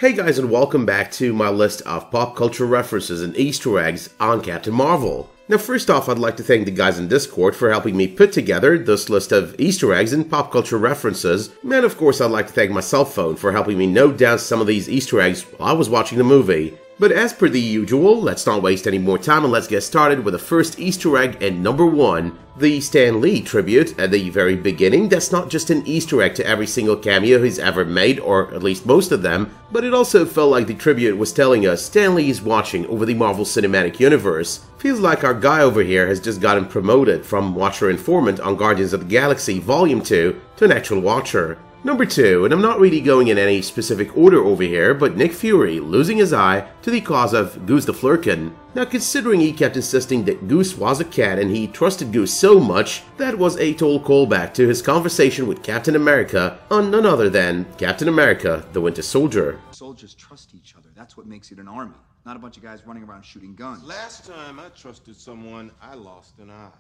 Hey guys, and welcome back to my list of pop culture references and Easter eggs on Captain Marvel. Now first off, I'd like to thank the guys in Discord for helping me put together this list of Easter eggs and pop culture references, and of course I'd like to thank my cell phone for helping me note down some of these Easter eggs while I was watching the movie. But as per the usual, let's not waste any more time and let's get started with the first Easter egg and number 1, the Stan Lee tribute at the very beginning. That's not just an Easter egg to every single cameo he's ever made, or at least most of them, but it also felt like the tribute was telling us Stan Lee is watching over the Marvel Cinematic Universe. Feels like our guy over here has just gotten promoted from Watcher Informant on Guardians of the Galaxy Volume 2 to an actual Watcher. Number 2, and I'm not really going in any specific order over here, but Nick Fury losing his eye to the cause of Goose the Flerken. Now considering he kept insisting that Goose was a cat and he trusted Goose so much, that was a total callback to his conversation with Captain America on none other than Captain America the Winter Soldier. Soldiers trust each other. That's what makes it an army. Not a bunch of guys running around shooting guns. Last time I trusted someone, I lost an eye.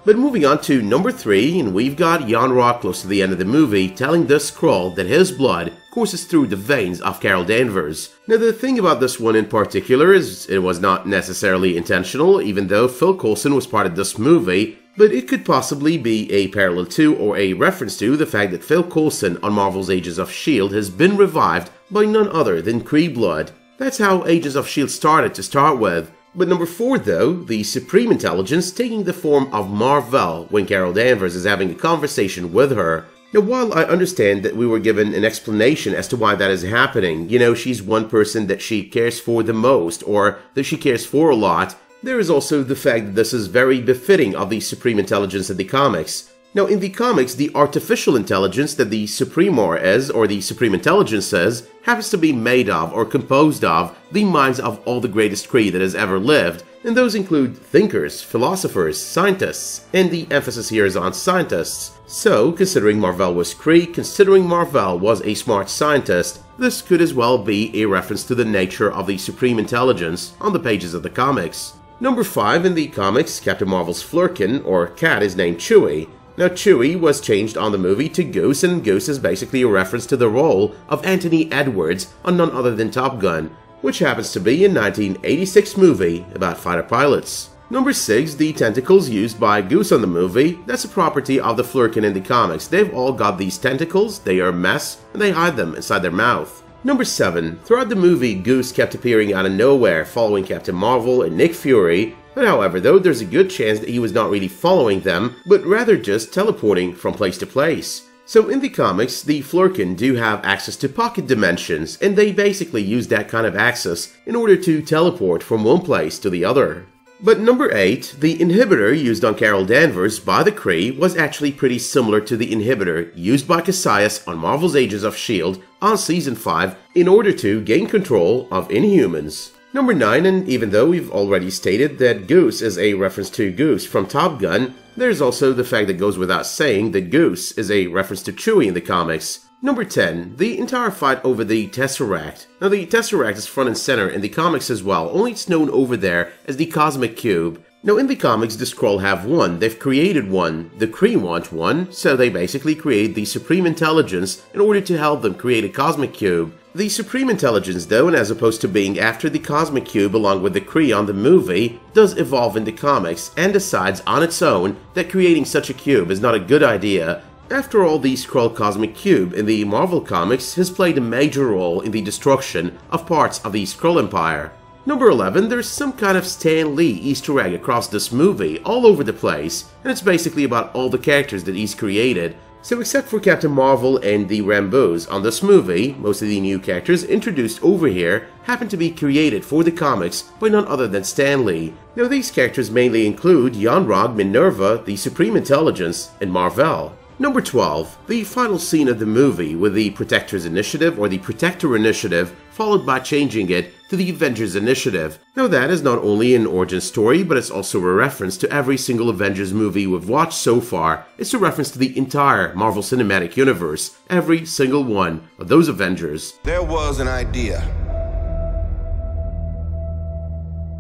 But moving on to number 3, and we've got Yon-Rogg close to the end of the movie telling the Skrull that his blood courses through the veins of Carol Danvers. Now the thing about this one in particular is it was not necessarily intentional, even though Phil Coulson was part of this movie, but it could possibly be a parallel to or a reference to the fact that Phil Coulson on Marvel's Agents of S.H.I.E.L.D. has been revived by none other than Kree blood. That's how Agents of S.H.I.E.L.D. started to start with. But number 4 though, the Supreme Intelligence taking the form of Mar-Vell when Carol Danvers is having a conversation with her. Now while I understand that we were given an explanation as to why that is happening, you know, she's one person that she cares for the most, or that she cares for a lot, there is also the fact that this is very befitting of the Supreme Intelligence in the comics. Now in the comics, the artificial intelligence that the Supremor is, or the Supreme Intelligence is, happens to be made of or composed of the minds of all the greatest Kree that has ever lived, and those include thinkers, philosophers, scientists, and the emphasis here is on scientists. So, considering Mar-Vell was Kree, considering Mar-Vell was a smart scientist, this could as well be a reference to the nature of the Supreme Intelligence on the pages of the comics. Number 5 in the comics, Captain Marvel's Flerken, or cat, is named Chewie. Now Chewie was changed on the movie to Goose, and Goose is basically a reference to the role of Anthony Edwards on none other than Top Gun, which happens to be a 1986 movie about fighter pilots. Number 6, the tentacles used by Goose on the movie, that's a property of the Flerken in the comics. They've all got these tentacles, they are a mess, and they hide them inside their mouth. Number 7, throughout the movie Goose kept appearing out of nowhere following Captain Marvel and Nick Fury, but however though there's a good chance that he was not really following them, but rather just teleporting from place to place. So in the comics, the Flerken do have access to pocket dimensions, and they basically use that kind of access in order to teleport from one place to the other. But number 8, the inhibitor used on Carol Danvers by the Kree was actually pretty similar to the inhibitor used by Cassius on Marvel's Agents of S.H.I.E.L.D. on Season 5 in order to gain control of Inhumans. Number 9, and even though we've already stated that Goose is a reference to Goose from Top Gun, there's also the fact that goes without saying that Goose is a reference to Chewie in the comics. Number 10, the entire fight over the Tesseract. Now the Tesseract is front and center in the comics as well, only it's known over there as the Cosmic Cube. Now in the comics, the Skrull have one, they've created one, the Kree want one, so they basically create the Supreme Intelligence in order to help them create a Cosmic Cube. The Supreme Intelligence though, and as opposed to being after the Cosmic Cube along with the Kree on the movie, does evolve in the comics and decides on its own that creating such a cube is not a good idea. After all, the Skrull Cosmic Cube in the Marvel comics has played a major role in the destruction of parts of the Skrull Empire. Number 11, there's some kind of Stan Lee Easter egg across this movie, all over the place, and it's basically about all the characters that he's created. So except for Captain Marvel and the Rambeaus on this movie, most of the new characters introduced over here happen to be created for the comics by none other than Stan Lee. Now these characters mainly include Yon-Rogg, Minerva, the Supreme Intelligence, and Mar-Vell. Number 12, the final scene of the movie with the Protector's Initiative or the Protector Initiative, followed by changing it to the Avengers Initiative. Now that is not only an origin story, but it's also a reference to every single Avengers movie we've watched so far. It's a reference to the entire Marvel Cinematic Universe, every single one of those Avengers. There was an idea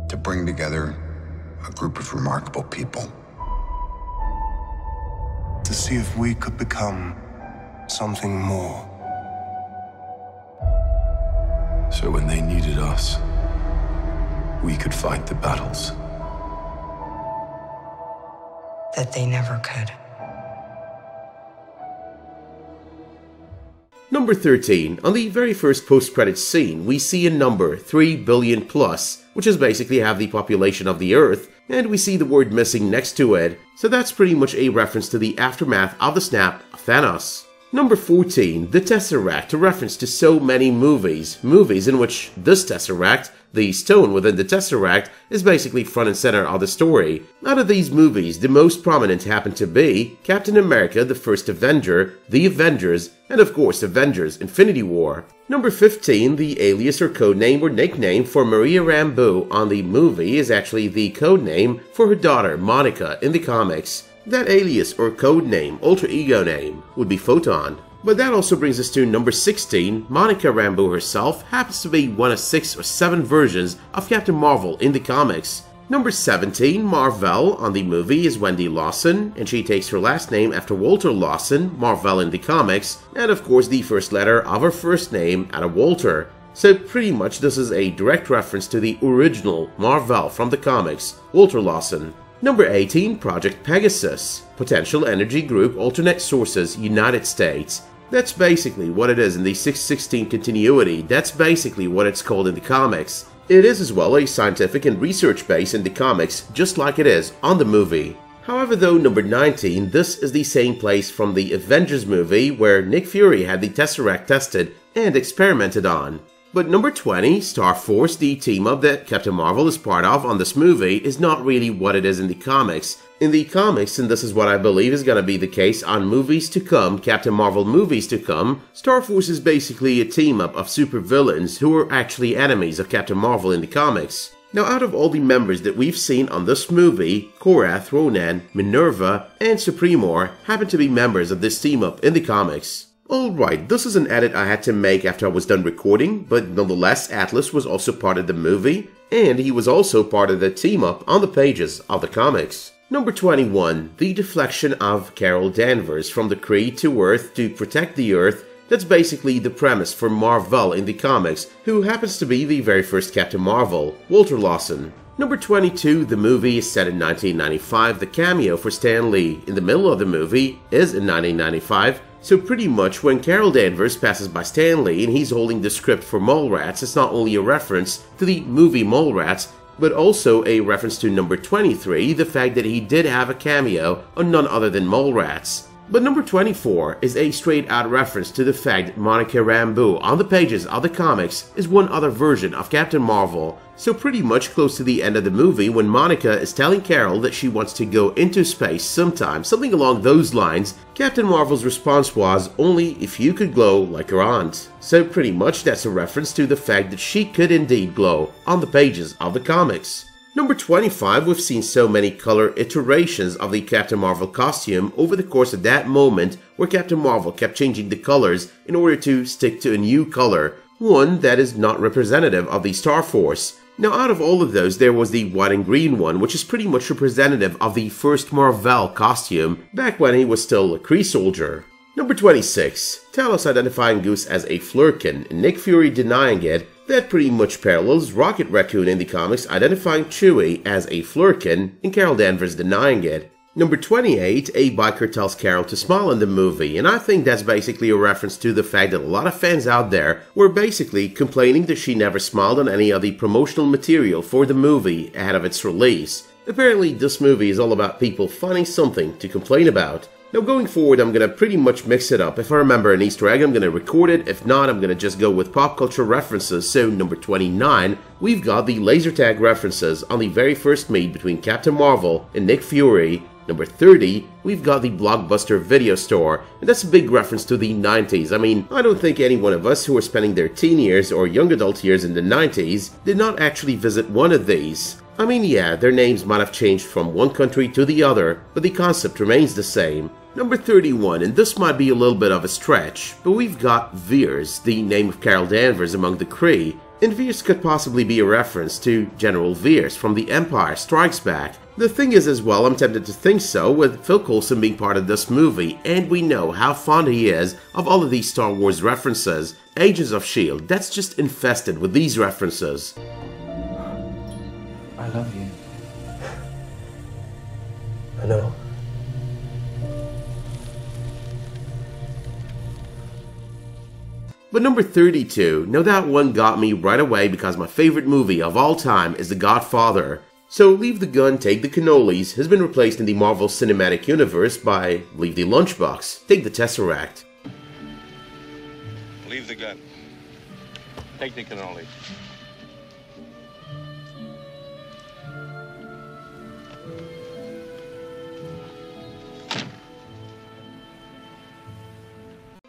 To bring together a group of remarkable people. To see if we could become something more. So when they needed us, we could fight the battles that they never could. Number 13. On the very first post-credits scene, we see a number 3 billion plus, which is basically half the population of the Earth, and we see the word missing next to it, so that's pretty much a reference to the aftermath of the snap of Thanos. Number 14. The Tesseract, a reference to so many movies in which this Tesseract, the stone within the Tesseract, is basically front and center of the story. Out of these movies, the most prominent happen to be Captain America, the First Avenger, The Avengers, and of course Avengers Infinity War. Number 15, the alias or codename or nickname for Maria Rambeau on the movie is actually the codename for her daughter Monica in the comics. That alias or codename, alter ego name, would be Photon. But that also brings us to number 16. Monica Rambeau herself happens to be one of 6 or 7 versions of Captain Marvel in the comics. Number 17, Marvel on the movie is Wendy Lawson, and she takes her last name after Walter Lawson, Marvel in the comics, and of course the first letter of her first name out of Walter. So pretty much this is a direct reference to the original Marvel from the comics, Walter Lawson. Number 18, Project Pegasus, Potential Energy Group Alternate Sources, United States. That's basically what it is in the 616 continuity. That's basically what it's called in the comics. It is as well a scientific and research base in the comics, just like it is on the movie. However though, number 19, this is the same place from the Avengers movie where Nick Fury had the Tesseract tested and experimented on. But number 20, Star Force, the team-up that Captain Marvel is part of on this movie, is not really what it is in the comics. In the comics, and this is what I believe is going to be the case on movies to come, Captain Marvel movies to come, Star Force is basically a team-up of supervillains who are actually enemies of Captain Marvel in the comics. Now out of all the members that we've seen on this movie, Korath, Ronan, Minerva, and Supremor happen to be members of this team-up in the comics. Alright, this is an edit I had to make after I was done recording, but nonetheless Atlas was also part of the movie, and he was also part of the team-up on the pages of the comics. Number 21, the deflection of Carol Danvers from the Kree to Earth to protect the Earth. That's basically the premise for Marvel in the comics, who happens to be the very first Captain Marvel, Walter Lawson. Number 22, the movie is set in 1995. The cameo for Stan Lee in the middle of the movie is in 1995. So pretty much when Carol Danvers passes by Stan Lee and he's holding the script for Mallrats, it's not only a reference to the movie Mallrats, but also a reference to number 23, the fact that he did have a cameo on none other than Mallrats. But number 24 is a straight-out reference to the fact that Monica Rambeau on the pages of the comics is one other version of Captain Marvel. So pretty much close to the end of the movie when Monica is telling Carol that she wants to go into space sometime, something along those lines, Captain Marvel's response was, "Only if you could glow like your aunt." So pretty much that's a reference to the fact that she could indeed glow on the pages of the comics. Number 25, we've seen so many color iterations of the Captain Marvel costume over the course of that moment where Captain Marvel kept changing the colors in order to stick to a new color, one that is not representative of the Star Force. Now out of all of those, there was the white and green one, which is pretty much representative of the first Marvel costume back when he was still a Kree soldier. Number 26, Talos identifying Goose as a Flerken and Nick Fury denying it. That pretty much parallels Rocket Raccoon in the comics identifying Chewie as a Flerken and Carol Danvers denying it. Number 28, a biker tells Carol to smile in the movie, and I think that's basically a reference to the fact that a lot of fans out there were basically complaining that she never smiled on any of the promotional material for the movie ahead of its release. Apparently this movie is all about people finding something to complain about. Now going forward, I'm going to pretty much mix it up. If I remember an Easter egg, I'm going to record it. If not, I'm going to just go with pop culture references. So number 29, we've got the laser tag references on the very first meet between Captain Marvel and Nick Fury. Number 30, we've got the Blockbuster video store, and that's a big reference to the 90s. I mean, I don't think any one of us who were spending their teen years or young adult years in the 90s did not actually visit one of these. I mean, yeah, their names might have changed from one country to the other, but the concept remains the same. Number 31, and this might be a little bit of a stretch, but we've got Veers, the name of Carol Danvers among the Kree, and Veers could possibly be a reference to General Veers from The Empire Strikes Back. The thing is as well, I'm tempted to think so, with Phil Coulson being part of this movie, and we know how fond he is of all of these Star Wars references. Agents of S.H.I.E.L.D., that's just infested with these references. I love you. I know. But number 32, now that one got me right away because my favorite movie of all time is The Godfather. So Leave the Gun, Take the Cannolis has been replaced in the Marvel Cinematic Universe by Leave the Lunchbox, Take the Tesseract. Leave the gun. Take the cannoli.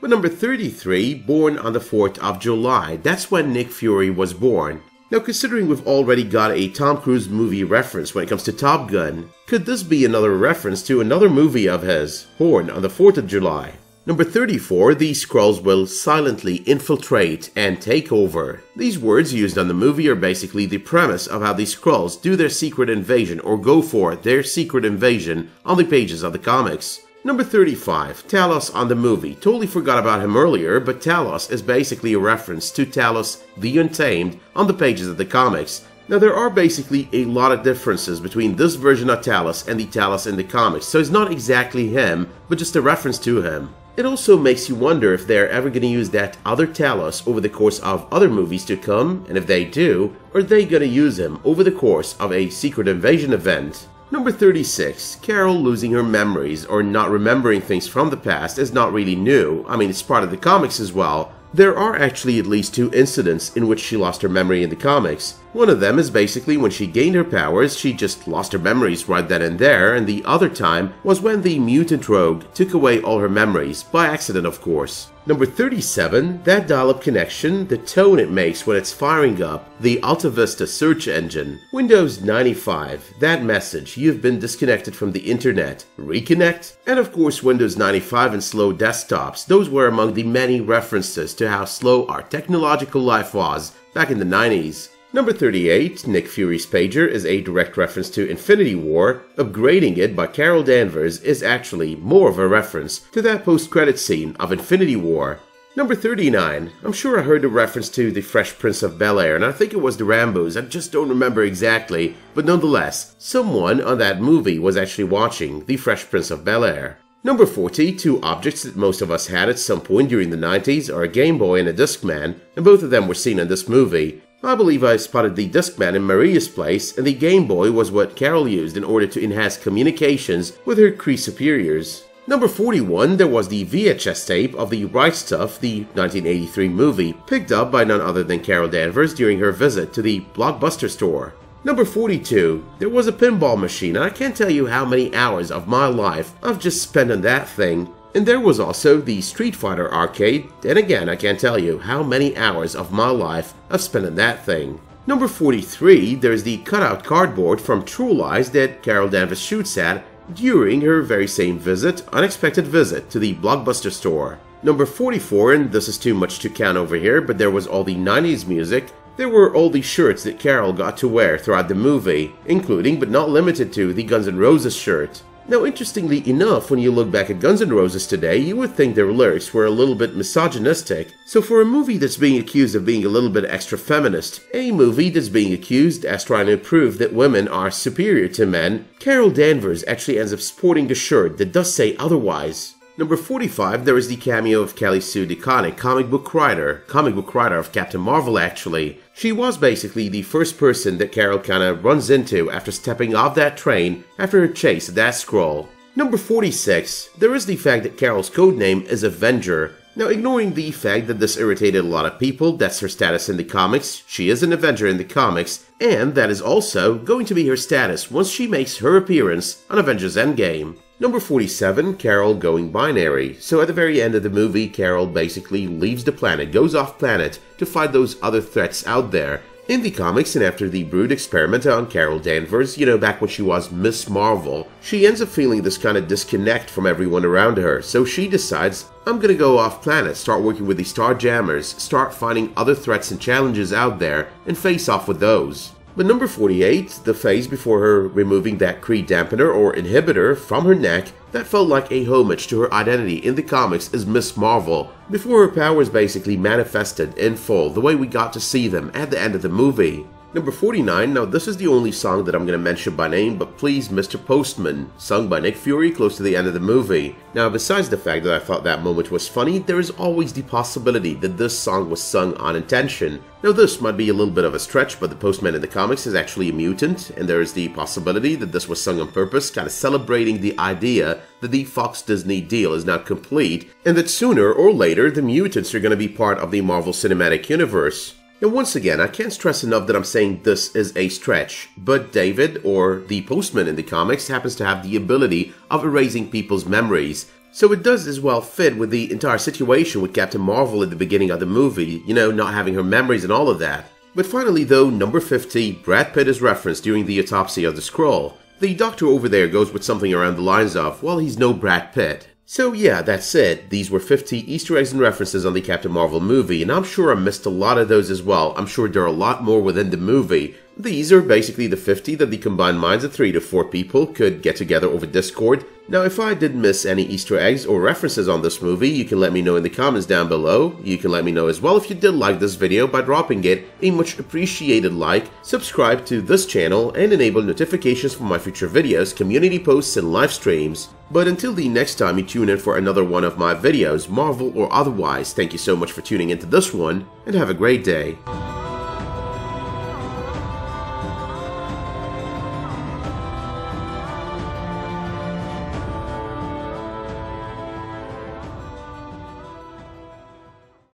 But number 33, Born on the 4th of July, that's when Nick Fury was born. Now considering we've already got a Tom Cruise movie reference when it comes to Top Gun, could this be another reference to another movie of his, Born on the 4th of July? Number 34, the Skrulls will silently infiltrate and take over. These words used on the movie are basically the premise of how the Skrulls do their secret invasion or go for their secret invasion on the pages of the comics. Number 35, Talos on the movie. Totally forgot about him earlier, but Talos is basically a reference to Talos the Untamed on the pages of the comics. Now there are basically a lot of differences between this version of Talos and the Talos in the comics, so it's not exactly him, but just a reference to him. It also makes you wonder if they're ever going to use that other Talos over the course of other movies to come, and if they do, are they going to use him over the course of a secret invasion event? Number 36, Carol losing her memories or not remembering things from the past is not really new. I mean, it's part of the comics as well. There are actually at least 2 incidents in which she lost her memory in the comics. One of them is basically when she gained her powers, she just lost her memories right then and there, and the other time was when the mutant rogue took away all her memories, by accident of course. Number 37, that dial-up connection, the tone it makes when it's firing up the Alta Vista search engine. Windows 95, that message, you've been disconnected from the internet, reconnect? And of course Windows 95 and slow desktops, those were among the many references to how slow our technological life was back in the 90s. Number 38, Nick Fury's pager is a direct reference to Infinity War. Upgrading it by Carol Danvers is actually more of a reference to that post-credit scene of Infinity War. Number 39, I'm sure I heard a reference to the Fresh Prince of Bel-Air, and I think it was the Rambos, I just don't remember exactly, but nonetheless, someone on that movie was actually watching the Fresh Prince of Bel-Air. Number 40, 2 objects that most of us had at some point during the 90s are a Game Boy and a Discman, and both of them were seen in this movie. I believe I spotted the Discman in Maria's place, and the Game Boy was what Carol used in order to enhance communications with her Kree superiors. Number 41, there was the VHS tape of the Right Stuff, the 1983 movie, picked up by none other than Carol Danvers during her visit to the Blockbuster store. Number 42, there was a pinball machine, and I can't tell you how many hours of my life I've just spent on that thing. And there was also the Street Fighter arcade, and again I can't tell you how many hours of my life I've spent on that thing. Number 43, there's the cutout cardboard from True Lies that Carol Danvers shoots at during her very same unexpected visit to the Blockbuster store. Number 44, and this is too much to count over here, but there was all the 90s music. There were all the shirts that Carol got to wear throughout the movie, including but not limited to the Guns N' Roses shirt. Now, interestingly enough, when you look back at Guns N' Roses today, you would think their lyrics were a little bit misogynistic. So for a movie that's being accused of being a little bit extra feminist, a movie that's being accused as trying to prove that women are superior to men, Carol Danvers actually ends up sporting a shirt that does say otherwise. Number 45, there is the cameo of Kelly Sue DeConnick, comic book writer of Captain Marvel actually. She was basically the first person that Carol kinda runs into after stepping off that train after her chase at that Skrull. Number 46, there is the fact that Carol's codename is Avenger. Now, ignoring the fact that this irritated a lot of people, that's her status in the comics, she is an Avenger in the comics, and that is also going to be her status once she makes her appearance on Avengers Endgame. Number 47, Carol going binary. So at the very end of the movie, Carol basically leaves the planet, goes off planet to fight those other threats out there. In the comics, and after the Brood experiment on Carol Danvers, back when she was Miss Marvel, she ends up feeling this kind of disconnect from everyone around her, so she decides, I'm gonna go off planet, start working with the Starjammers, start finding other threats and challenges out there, and face off with those. But number 48, the phase before her removing that Kree dampener or inhibitor from her neck, that felt like a homage to her identity in the comics as Miss Marvel, before her powers basically manifested in full the way we got to see them at the end of the movie. Number 49, now this is the only song that I'm going to mention by name, but Please Mr. Postman, sung by Nick Fury close to the end of the movie. Now besides the fact that I thought that moment was funny, there is always the possibility that this song was sung on intention. Now this might be a little bit of a stretch, but the Postman in the comics is actually a mutant, and there is the possibility that this was sung on purpose, kind of celebrating the idea that the Fox-Disney deal is now complete, and that sooner or later the mutants are going to be part of the Marvel Cinematic Universe. And once again, I can't stress enough that I'm saying this is a stretch, but David, or the Postman in the comics, happens to have the ability of erasing people's memories. So it does as well fit with the entire situation with Captain Marvel at the beginning of the movie, you know, not having her memories and all of that. But finally though, number 50, Brad Pitt is referenced during the autopsy of the Skrull. The doctor over there goes with something around the lines of, well, he's no Brad Pitt. So yeah, that's it. These were 50 Easter eggs and references on the Captain Marvel movie, and I'm sure I missed a lot of those as well. I'm sure there are a lot more within the movie. These are basically the 50 that the combined minds of 3 to 4 people could get together over Discord. Now if I did miss any Easter eggs or references on this movie, you can let me know in the comments down below. You can let me know as well if you did like this video by dropping it a much appreciated like, subscribe to this channel, and enable notifications for my future videos, community posts, and live streams. But until the next time you tune in for another one of my videos, Marvel or otherwise, thank you so much for tuning into this one, and have a great day.